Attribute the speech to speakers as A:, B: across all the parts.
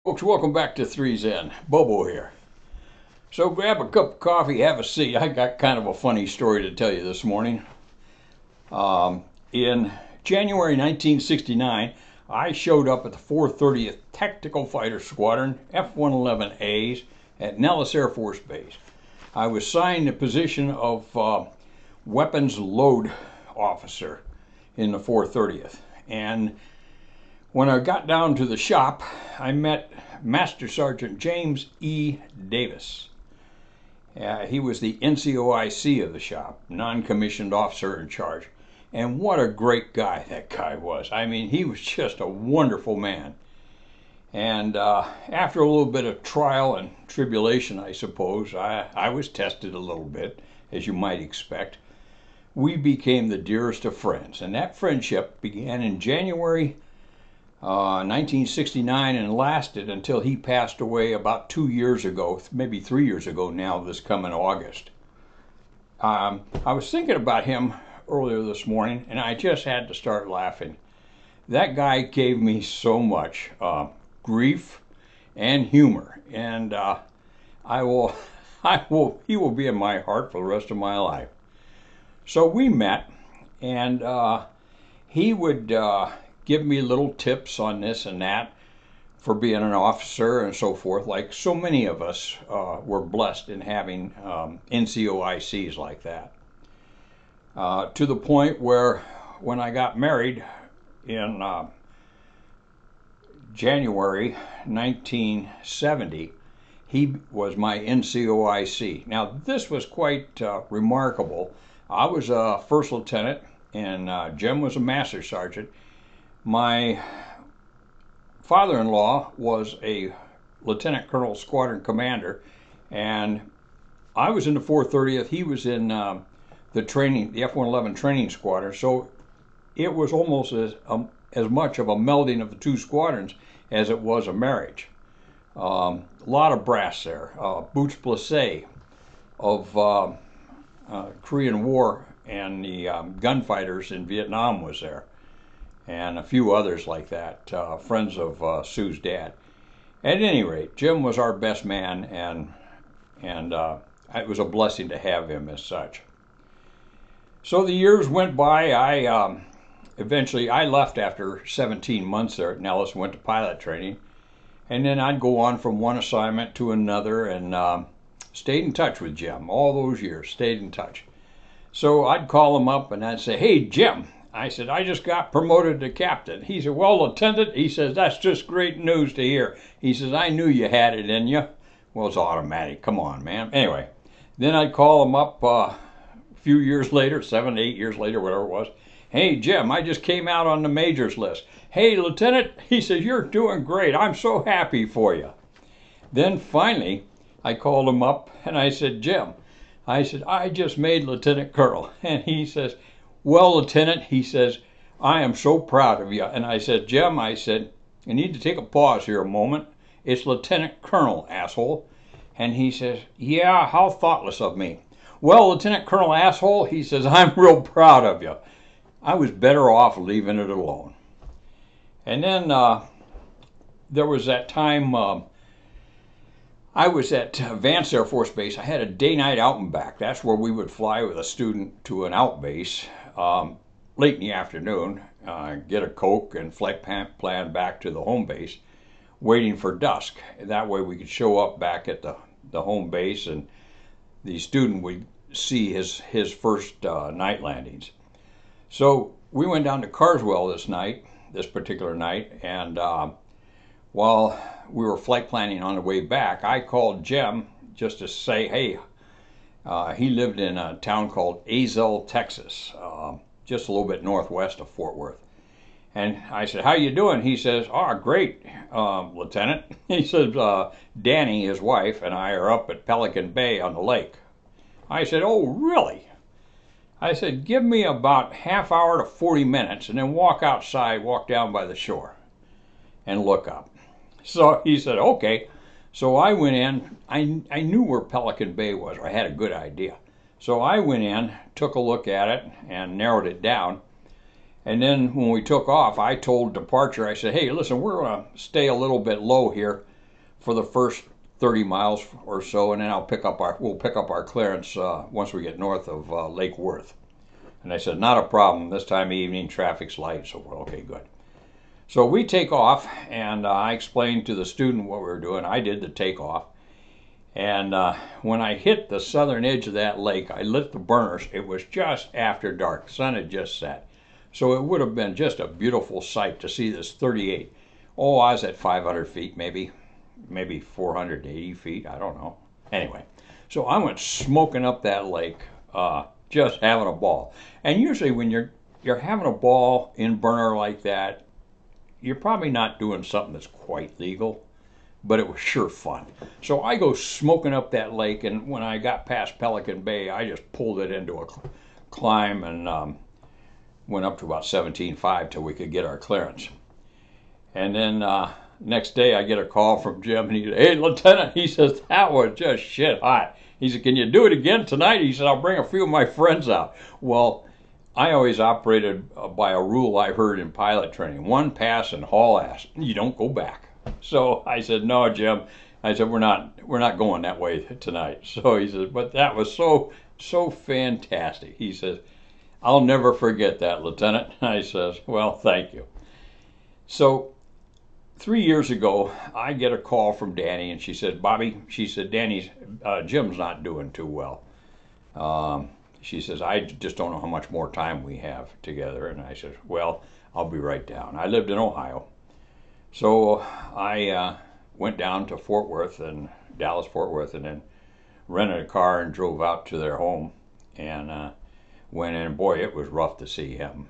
A: Folks, welcome back to 3Zen. Bobo here. So grab a cup of coffee, have a seat. I got kind of a funny story to tell you this morning. In January 1969, I showed up at the 430th Tactical Fighter Squadron F-111As at Nellis Air Force Base. I was assigned the position of weapons load officer in the 430th. And when I got down to the shop, I met Master Sergeant James E. Davis. He was the NCOIC of the shop, non-commissioned officer in charge. And what a great guy that guy was. I mean, he was just a wonderful man. And after a little bit of trial and tribulation, I suppose, I was tested a little bit, as you might expect. We became the dearest of friends. And that friendship began in January 1969 and lasted until he passed away about 2 years ago, maybe 3 years ago now, this coming August. I was thinking about him earlier this morning and I just had to start laughing. That guy gave me so much grief and humor, and he will be in my heart for the rest of my life. So we met, and he would give me little tips on this and that for being an officer and so forth, like so many of us were blessed in having NCOICs like that. To the point where when I got married in January 1970, he was my NCOIC. Now this was quite remarkable. I was a first lieutenant and Jim was a master sergeant. My father-in-law was a lieutenant colonel squadron commander, and I was in the 430th. He was in the F-111 training squadron. So it was almost as much of a melding of the two squadrons as it was a marriage. A lot of brass there. Boots Blase of Korean War and the gunfighters in Vietnam was there, and a few others like that, friends of Sue's dad. At any rate, Jim was our best man, and it was a blessing to have him as such. So the years went by. Eventually I left after 17 months there at Nellis, went to pilot training, and then I'd go on from one assignment to another, and stayed in touch with Jim all those years, stayed in touch. So I'd call him up and I'd say, "Hey Jim," I said, "I just got promoted to captain." He said, "Well, Lieutenant," he says, "that's just great news to hear." He says, "I knew you had it in you." Well, it's automatic. Come on, man. Anyway, then I'd call him up a few years later, 7, 8 years later, whatever it was. "Hey, Jim, I just came out on the majors list." "Hey, Lieutenant," he says, "you're doing great. I'm so happy for you." Then finally, I called him up and I said, "Jim," I said, "I just made Lieutenant Colonel." And he says, "Well, Lieutenant," he says, "I am so proud of you." And I said, "Jim," I said, "you need to take a pause here a moment. It's Lieutenant Colonel, asshole." And he says, "Yeah, how thoughtless of me." "Well, Lieutenant Colonel, asshole," he says, "I'm real proud of you." I was better off leaving it alone. And then there was that time I was at Vance Air Force Base. I had a day-night out and back. That's where we would fly with a student to an out base late in the afternoon, get a Coke and flight plan back to the home base, waiting for dusk. That way we could show up back at the home base and the student would see his first night landings. So we went down to Carswell this particular night, and while we were flight planning on the way back, I called Jim just to say, hey, he lived in a town called Azle, Texas, just a little bit northwest of Fort Worth. And I said, "How you doing?" He says, "Oh, great, Lieutenant." He says, "Danny, his wife, and I are up at Pelican Bay on the lake." I said, "Oh, really?" I said, "Give me about half hour to 40 minutes and then walk outside, walk down by the shore and look up." So he said, "Okay." So I went in. I knew where Pelican Bay was, or I had a good idea. So I went in, took a look at it, and narrowed it down. And then when we took off, I told departure, I said, hey, listen, we're going to stay a little bit low here for the first 30 miles or so, and then we'll pick up our clearance once we get north of Lake Worth. And I said, not a problem. This time of evening, traffic's light, so we're okay, good. So we take off, and I explained to the student what we were doing. I did the takeoff. And when I hit the southern edge of that lake, I lit the burners. It was just after dark. The sun had just set. So it would have been just a beautiful sight to see this 38. Oh, I was at 500 feet, maybe 480 feet. I don't know. Anyway, so I went smoking up that lake, just having a ball. And usually when you're having a ball in burner like that, you're probably not doing something that's quite legal. But it was sure fun. So I go smoking up that lake, and when I got past Pelican Bay, I just pulled it into a climb and went up to about 17.5 till we could get our clearance. And then next day I get a call from Jim, and he said, "Hey, Lieutenant," he says, "that was just shit hot." He said, "Can you do it again tonight?" He said, "I'll bring a few of my friends out." Well, I always operated by a rule I heard in pilot training: one pass and haul ass. You don't go back. So I said, "No, Jim." I said, we're not going that way tonight. So he says, "But that was so fantastic." He says, "I'll never forget that, Lieutenant." I says, "Well, thank you." So 3 years ago, I get a call from Danny, and she said, "Bobby," she said, Jim's not doing too well." She says, "I just don't know how much more time we have together." And I said, "Well, I'll be right down." I lived in Ohio. So I went down to Fort Worth and Dallas-Fort Worth, and then rented a car and drove out to their home and went in. Boy, it was rough to see him.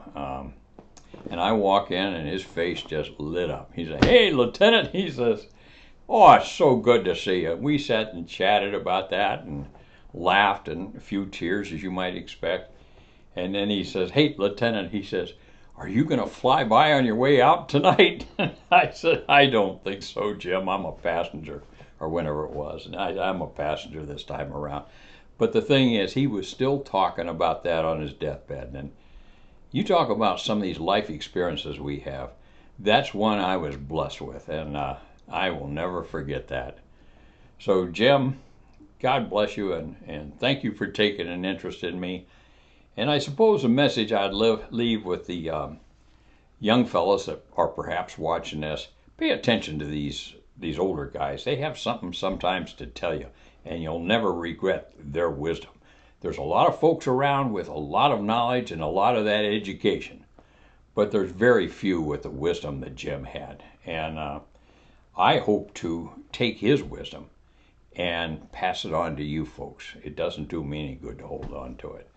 A: And I walk in, and his face just lit up. He said, "Hey, Lieutenant," he says, "oh, it's so good to see you." We sat and chatted about that and laughed, and a few tears, as you might expect. And then he says, "Hey, Lieutenant," he says, "are you going to fly by on your way out tonight?" I said, "I don't think so, Jim. I'm a passenger," or whenever it was. And I'm a passenger this time around. But the thing is, he was still talking about that on his deathbed. And you talk about some of these life experiences we have. That's one I was blessed with, and I will never forget that. So, Jim, God bless you, and thank you for taking an interest in me. And I suppose the message I'd leave with the young fellows that are perhaps watching this: pay attention to these older guys. They have something sometimes to tell you, and you'll never regret their wisdom. There's a lot of folks around with a lot of knowledge and a lot of that education, but there's very few with the wisdom that Jim had. And I hope to take his wisdom and pass it on to you folks. It doesn't do me any good to hold on to it.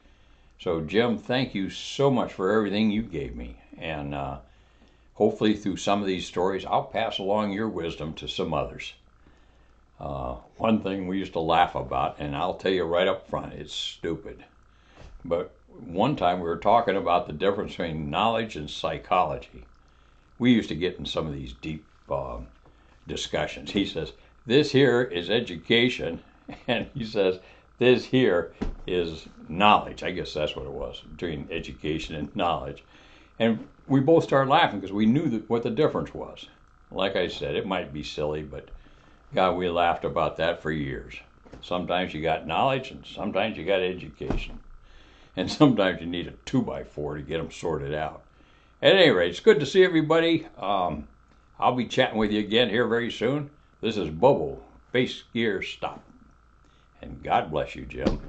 A: So, Jim, thank you so much for everything you gave me. And hopefully through some of these stories, I'll pass along your wisdom to some others. One thing we used to laugh about, and I'll tell you right up front, it's stupid. But one time we were talking about the difference between knowledge and psychology. We used to get in some of these deep discussions. He says, "This here is education," and he says, "This here is knowledge." I guess that's what it was, between education and knowledge. And we both started laughing because we knew what the difference was. Like I said, it might be silly, but God, we laughed about that for years. Sometimes you got knowledge, and sometimes you got education. And sometimes you need a 2x4 to get them sorted out. At any rate, it's good to see everybody. I'll be chatting with you again here very soon. This is Bobo, Base Gear Stop. And God bless you, Jim.